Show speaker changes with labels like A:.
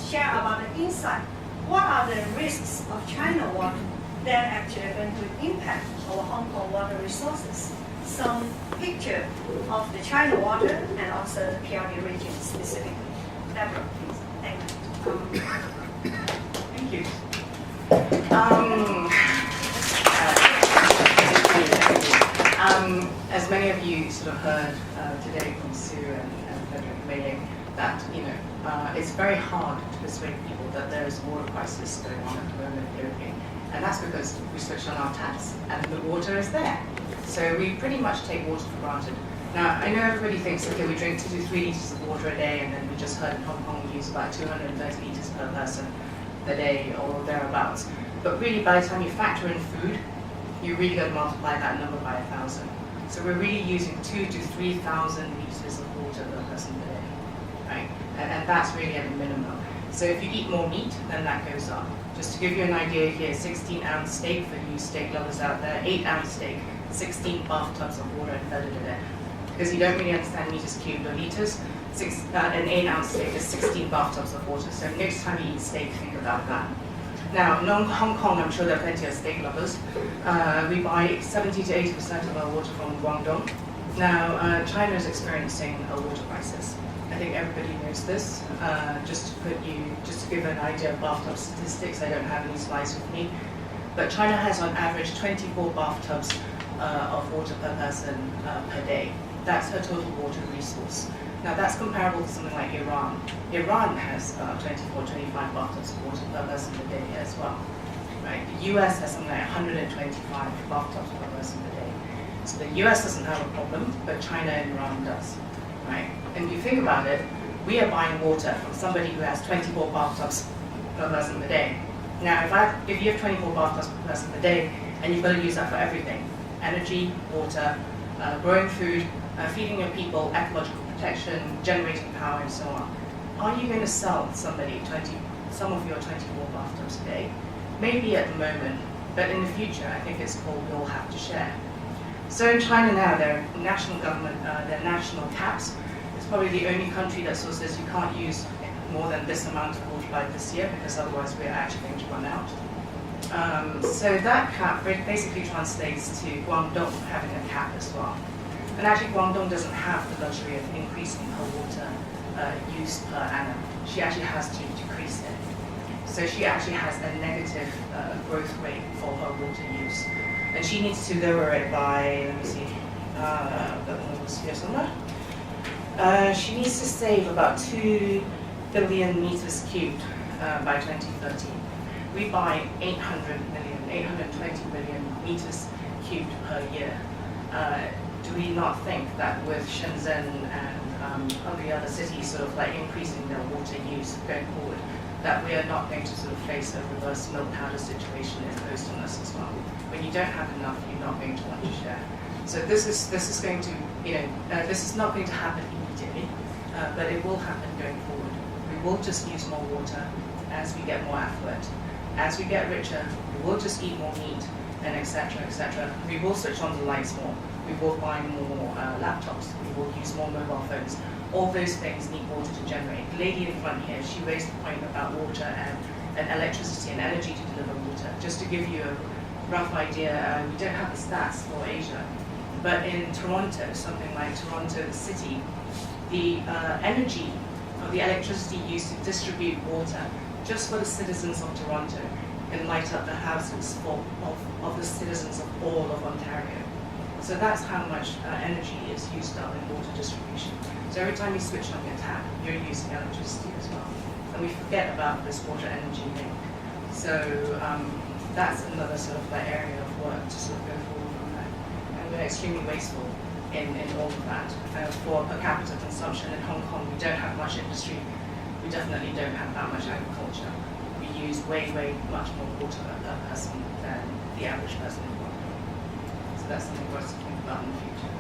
A: share about the insight. What are the risks of China water that actually are going to impact our Hong Kong water resources? Some picture of the China water and also the PRD region specifically. Debra, please. Thank you.
B: Thank you. As many of you sort of heard today from Sue and Frederick Mei, that it's very hard to persuade people that there is a water crisis going on at the moment locally, and that's because we switch on our taps and the water is there. So we pretty much take water for granted. Now I know everybody thinks, okay, we drink 2 to 3 liters of water a day, and then we just heard in Hong Kong we use about 230 liters per person a day or thereabouts. But really, by the time you factor in food, you really got to multiply that number by 1,000. So we're really using 2,000 to 3,000 liters of water per person per day, right? And that's really at a minimum. So if you eat more meat, then that goes up. Just to give you an idea here, 16-ounce steak for you steak lovers out there, 8-ounce steak, 16 bathtubs of water embedded in it. Because you don't really understand meters cubed or liters, an 8-ounce steak is 16 bathtubs of water. So next time you eat steak, think about that. Now, in Hong Kong, I'm sure there are plenty of steak lovers. We buy 70 to 80% of our water from Guangdong. Now, China is experiencing a water crisis. I think everybody knows this. Just to give an idea of bathtub statistics, I don't have any slides with me, but China has on average 24 bathtubs of water per person per day. That's her total water resource. Now that's comparable to something like Iran. Iran has 24, 25 bathtubs of water per person per day as well. Right? The US has something like 125 bathtubs per person per day. So the US doesn't have a problem, but China and Iran does. Right? And if you think about it, we are buying water from somebody who has 24 bathtubs per person per day. Now if you have 24 bathtubs per person per day, and you've got to use that for everything, energy, water, growing food, feeding your people, ecological protection, generating power, and so on. Are you going to sell somebody some of your 24 bathtubs a day? Maybe at the moment, but in the future, I think it's called we all have to share. So in China now, their national government, their national caps, it's probably the only country that sort of says you can't use more than this amount of water by this year, because otherwise we're actually going to run out. So that cap basically translates to Guangdong having a cap as well. And actually Guangdong doesn't have the luxury of increasing her water use per annum. She actually has to decrease it. So she actually has a negative growth rate for her water use. And she needs to lower it by, let me see, I've got the numbers here somewhere. She needs to save about 2 billion meters cubed by 2030. We buy 820 million meters cubed per year. Do we not think that with Shenzhen and the other cities sort of like increasing their water use going forward, that we are not going to sort of face a reverse milk powder situation imposed on us as well? When you don't have enough, you're not going to want to share. So this is going to, this is not going to happen immediately, but it will happen going forward. We will just use more water as we get more affluent. As we get richer, we will just eat more meat, and etc., etc. We will switch on the lights more. We will buy more laptops. We will use more mobile phones. All those things need water to generate. The lady in front here, she raised the point about water and electricity and energy to deliver water. Just to give you a rough idea, we don't have the stats for Asia, but in Toronto, something like Toronto, the city, the energy or the electricity used to distribute water just for the citizens of Toronto and light up the houses of the citizens of all of Ontario. So that's how much energy is used up in water distribution. So every time you switch on your tap, you're using electricity as well. And we forget about this water energy link. So that's another sort of area of work to sort of go forward on that. And we're extremely wasteful in all of that. For per capita consumption in Hong Kong, we don't have much industry. We definitely don't have that much agriculture. We use way much more water per person than the average person in Hong Kong. So that's something for us to think about in the future.